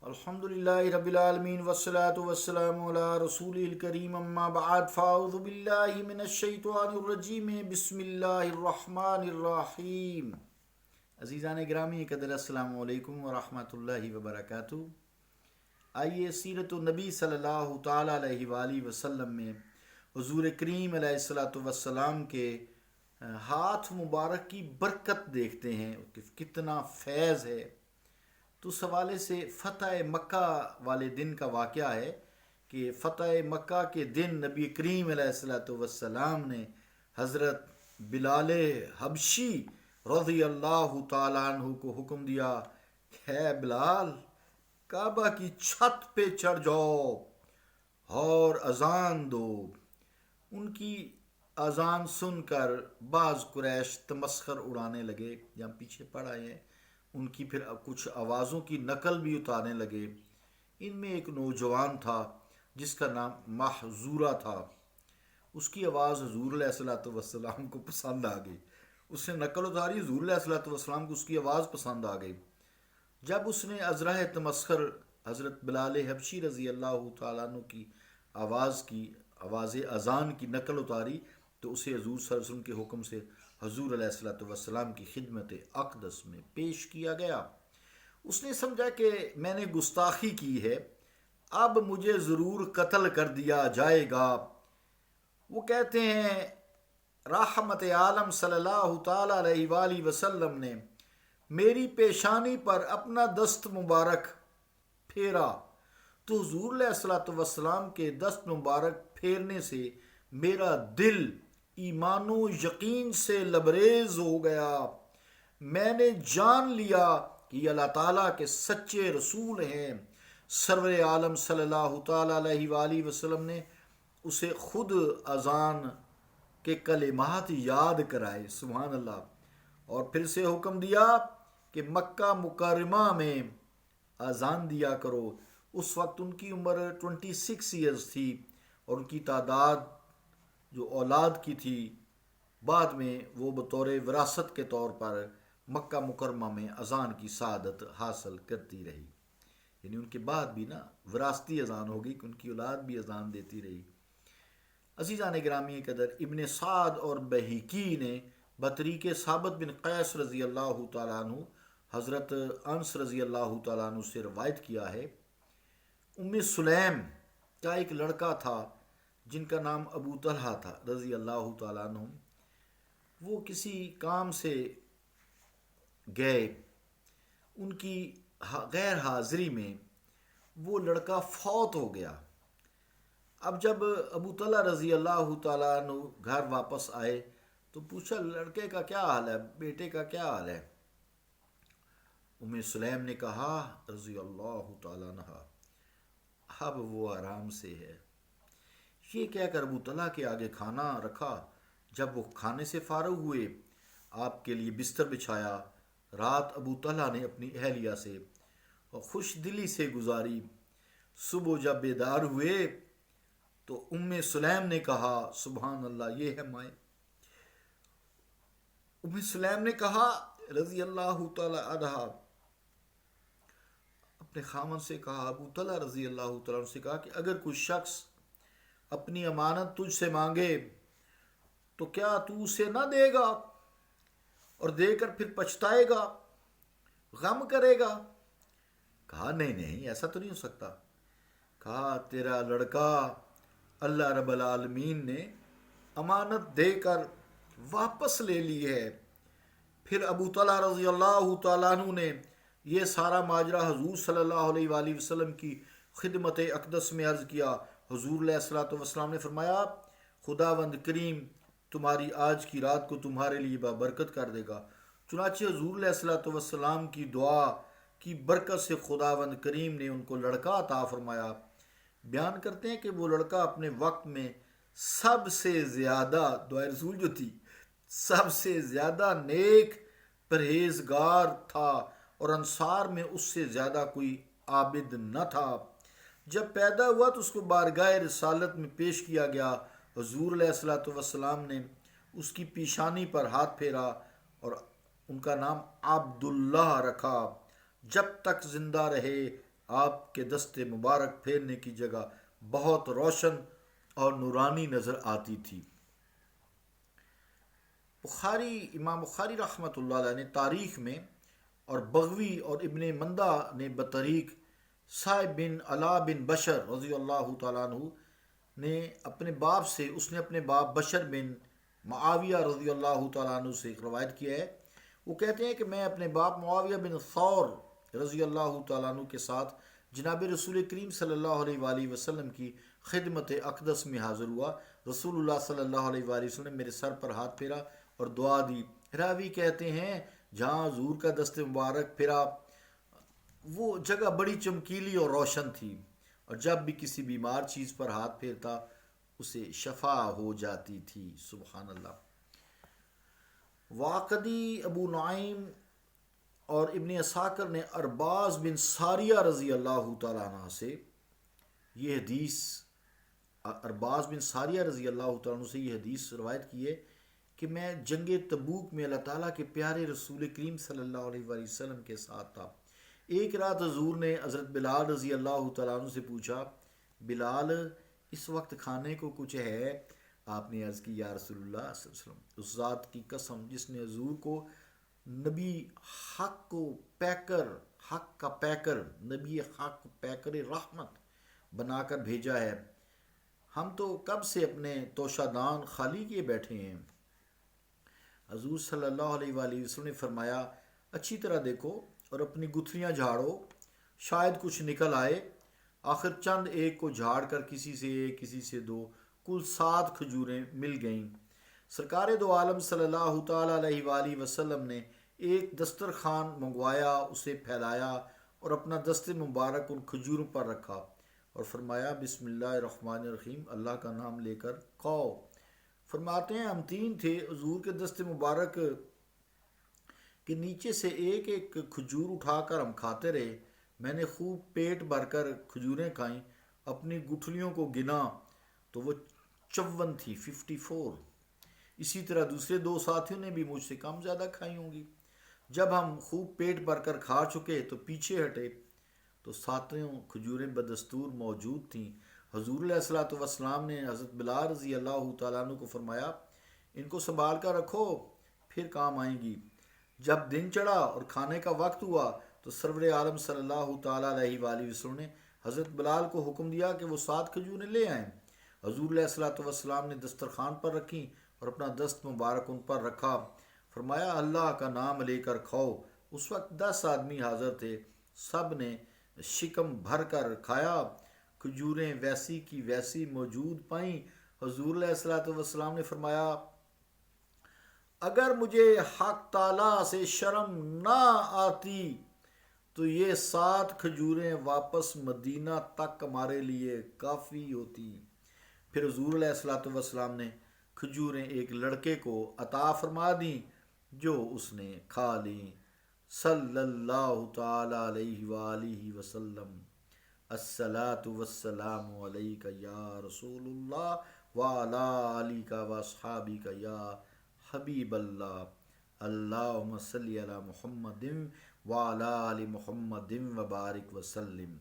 الحمدللہ رب العالمین والصلاة والسلام علی رسول الکریم اما بعد فاعوذ باللہ من الشیطان الرجیم بسم اللہ الرحمن الرحیم۔ عزیزان گرامی قدر، السلام علیکم ورحمۃ اللہ وبرکاتہ۔ آئیے سیرت النبی صلی اللہ تعالیٰ علیہ وآلہ وسلم میں حضور کریم علیہ الصلاۃ والسلام کے ہاتھ مبارک کی برکت دیکھتے ہیں کہ کتنا فیض ہے۔ تو اس حوالے سے فتح مکہ والے دن کا واقعہ ہے کہ فتح مکہ کے دن نبی کریم علیہ الصلوۃ والسلام نے حضرت بلال حبشی رضی اللہ تعالیٰ عنہ کو حکم دیا کہ اے بلال، کعبہ کی چھت پہ چڑھ جاؤ اور اذان دو۔ ان کی اذان سن کر بعض قریش تمسخر اڑانے لگے، جہاں پیچھے پڑھ آئے ہیں، ان کی پھر کچھ آوازوں کی نقل بھی اتارنے لگے۔ ان میں ایک نوجوان تھا جس کا نام محظورہ تھا۔ اس کی آواز حضور علیہ الصلوۃ والسلام کو پسند آ گئی۔ اس نے نقل اتاری، حضور علیہ الصلوۃ والسلام کو اس کی آواز پسند آ گئی۔ جب اس نے ازرہ تمسخر حضرت بلال حبشی رضی اللہ تعالیٰ عنہ کی آواز اذان کی نقل اتاری تو اسے حضور صلی اللہ علیہ وسلم کے حکم سے حضور علیہ الصلوۃ والسلام کی خدمت اقدس میں پیش کیا گیا۔ اس نے سمجھا کہ میں نے گستاخی کی ہے، اب مجھے ضرور قتل کر دیا جائے گا۔ وہ کہتے ہیں رحمت عالم صلی اللہ تعالیٰ علیہ وآلہ وسلم نے میری پیشانی پر اپنا دست مبارک پھیرا تو حضور علیہ الصلوۃ والسلام کے دست مبارک پھیرنے سے میرا دل ایمان و یقین سے لبریز ہو گیا۔ میں نے جان لیا کہ یہ اللہ تعالیٰ کے سچے رسول ہیں۔ سرور عالم صلی اللہ تعالیٰ علیہ وآلہ وسلم نے اسے خود اذان کے کلمات یاد کرائے، سبحان اللہ، اور پھر سے حکم دیا کہ مکہ مکرمہ میں اذان دیا کرو۔ اس وقت ان کی عمر 26 ایئرز تھی اور ان کی تعداد جو اولاد کی تھی بعد میں وہ بطور وراثت کے طور پر مکہ مکرمہ میں اذان کی سعادت حاصل کرتی رہی۔ یعنی ان کے بعد بھی وراثتی اذان ہوگی کہ ان کی اولاد بھی اذان دیتی رہی۔ عزیزان گرامی قدر، ابن سعد اور بہیقی نے بطریق ثابت بن قیس رضی اللہ تعالیٰ عنہ حضرت انس رضی اللہ تعالیٰ عنہ سے روایت کیا ہے، ام سلیم کا ایک لڑکا تھا جن کا نام ابو طلحہ تھا رضی اللہ تعالیٰ عنہ۔ وہ کسی کام سے گئے، ان کی غیر حاضری میں وہ لڑکا فوت ہو گیا۔ اب جب ابو طلحہ رضی اللہ تعالیٰ عنہ گھر واپس آئے تو پوچھا لڑکے کا کیا حال ہے، بیٹے کا کیا حال ہے؟ ام سلیم نے کہا رضی اللہ تعالیٰ عنہ اب وہ آرام سے ہے۔ یہ کہہ کر ابو طلحہ کے آگے کھانا رکھا۔ جب وہ کھانے سے فارغ ہوئے، آپ کے لیے بستر بچھایا۔ رات ابو طلحہ نے اپنی اہلیہ سے اور خوش دلی سے گزاری۔ صبح جب بیدار ہوئے تو ام سلیم نے کہا سبحان اللہ، یہ ہے مائیں۔ ام سلیم نے کہا رضی اللہ تعالیٰ عنہا، اپنے خامن سے کہا، ابو طلحہ رضی اللہ تعالیٰ عنہ سے کہا کہ اگر کوئی شخص اپنی امانت تجھ سے مانگے تو کیا تو اسے نہ دے گا اور دے کر پھر پچھتائے گا، غم کرے گا؟ کہا نہیں ایسا تو نہیں ہو سکتا۔ کہا تیرا لڑکا اللہ رب العالمین نے امانت دے کر واپس لے لی ہے۔ پھر ابو طلحہ رضی اللہ تعالیٰ عنہ نے یہ سارا ماجرا حضور صلی اللہ علیہ وآلہ وسلم کی خدمت اقدس میں عرض کیا۔ حضور علیہ الصلوۃ والسلام نے فرمایا خداوند کریم تمہاری آج کی رات کو تمہارے لیے بابرکت کر دے گا۔ چنانچہ حضور علیہ الصلوۃ والسلام کی دعا کی برکت سے خداوند کریم نے ان کو لڑکا عطا فرمایا۔ بیان کرتے ہیں کہ وہ لڑکا اپنے وقت میں سب سے زیادہ دعائے رسول جو تھی سب سے زیادہ نیک پرہیزگار تھا اور انصار میں اس سے زیادہ کوئی عابد نہ تھا۔ جب پیدا ہوا تو اس کو بارگاہ رسالت میں پیش کیا گیا۔ حضور علیہ الصلوۃ والسلام نے اس کی پیشانی پر ہاتھ پھیرا اور ان کا نام عبداللہ رکھا۔ جب تک زندہ رہے آپ کے دست مبارک پھیرنے کی جگہ بہت روشن اور نورانی نظر آتی تھی۔ امام بخاری رحمۃ اللہ علیہ نے تاریخ میں، اور بغوی اور ابن مندہ نے بطریق صاحب بن علا بن بشر رضی اللہ تعالیٰ عنہ نے اپنے باپ بشر بن معاویہ رضی اللہ تعالیٰ عنہ سے ایک روایت کیا ہے۔ وہ کہتے ہیں کہ میں اپنے باپ معاویہ بن ثور رضی اللہ تعالیٰ عنہ کے ساتھ جناب رسول کریم صلی اللہ علیہ وآلہ وسلم کی خدمت اقدس میں حاضر ہوا۔ رسول اللہ صلی اللہ علیہ وآلہ وسلم نے میرے سر پر ہاتھ پھیرا اور دعا دی۔ راوی کہتے ہیں جہاں حضور کا دست مبارک پھرا وہ جگہ بڑی چمکیلی اور روشن تھی، اور جب بھی کسی بیمار چیز پر ہاتھ پھیرتا اسے شفا ہو جاتی تھی۔ سبحان اللہ۔ واقدی ابو نعیم اور ابن اساکر نے ارباز بن ساریہ رضی اللہ تعالیٰ عنہ سے یہ حدیث روایت کی ہے کہ میں جنگ تبوک میں اللہ تعالیٰ کے پیارے رسول کریم صلی اللہ علیہ وآلہ وسلم کے ساتھ تھا۔ ایک رات حضور نے حضرت بلال رضی اللہ تعالیٰ عنہ سے پوچھا، بلال اس وقت کھانے کو کچھ ہے؟ آپ نے عرض کی، یا رسول اللہ صلی اللہ علیہ وسلم، اس ذات کی قسم جس نے حضور کو نبی حق کا پیکر رحمت بنا کر بھیجا ہے، ہم تو کب سے اپنے توشہ دان خالی کیے بیٹھے ہیں۔ حضور صلی اللہ علیہ وآلہ وسلم نے فرمایا، اچھی طرح دیکھو اور اپنی گتھلیاں جھاڑو، شاید کچھ نکل آئے۔ آخر چند ایک کو جھاڑ کر کسی سے ایک، کسی سے دو، کل 7 کھجوریں مل گئیں۔ سرکار دو عالم صلی اللہ تعالیٰ علیہ وآلہ وسلم نے ایک دسترخوان منگوایا، اسے پھیلایا اور اپنا دست مبارک ان کھجوروں پر رکھا اور فرمایا، بسم اللہ الرحمن الرحیم، اللہ کا نام لے کر کھاؤ۔ فرماتے ہیں ہم 3 تھے، حضور کے دست مبارک کے نیچے سے ایک ایک کھجور اٹھا کر ہم کھاتے رہے۔ میں نے خوب پیٹ بھر کر کھجوریں کھائیں، اپنی گٹھلیوں کو گنا تو وہ 54 تھی، 54۔ اسی طرح دوسرے 2 ساتھیوں نے بھی مجھ سے کم زیادہ کھائی ہوں گی۔ جب ہم خوب پیٹ بھر کر کھا چکے تو پیچھے ہٹے تو 7 کھجوریں بدستور موجود تھیں۔ حضور علیہ الصلوۃ والسلام نے حضرت بلال رضی اللہ تعالیٰ عنہ کو فرمایا، ان کو سنبھال کر رکھو، پھر کام آئیں گی۔ جب دن چڑھا اور کھانے کا وقت ہوا تو سرور عالم صلی اللہ تعالیٰ علیہ وآلہ وسلم نے حضرت بلال کو حکم دیا کہ وہ 7 کھجوریں لے آئیں۔ حضور علیہ الصلوۃ والسلام نے دسترخوان پر رکھیں اور اپنا دست مبارک ان پر رکھا، فرمایا اللہ کا نام لے کر کھاؤ۔ اس وقت 10 آدمی حاضر تھے، سب نے شکم بھر کر کھایا، کھجوریں ویسی کی ویسی موجود پائیں۔ حضور علیہ الصلوۃ والسلام نے فرمایا، اگر مجھے حق تعالیٰ سے شرم نہ آتی تو یہ 7 کھجوریں واپس مدینہ تک ہمارے لیے کافی ہوتی۔ پھر حضور علیہ الصلوۃ والسلام نے کھجوریں ایک لڑکے کو عطا فرما دیں جو اس نے کھا لیں۔ صلی اللہ تعالیٰ علیہ وآلہ وسلم۔ الصلاۃ والسلام علیک یا رسول اللہ وعلی آلک واصحابک یا حبیب اللہ۔ اللہم صلی علی محمد وعلی آل محمد وبارک وسلم۔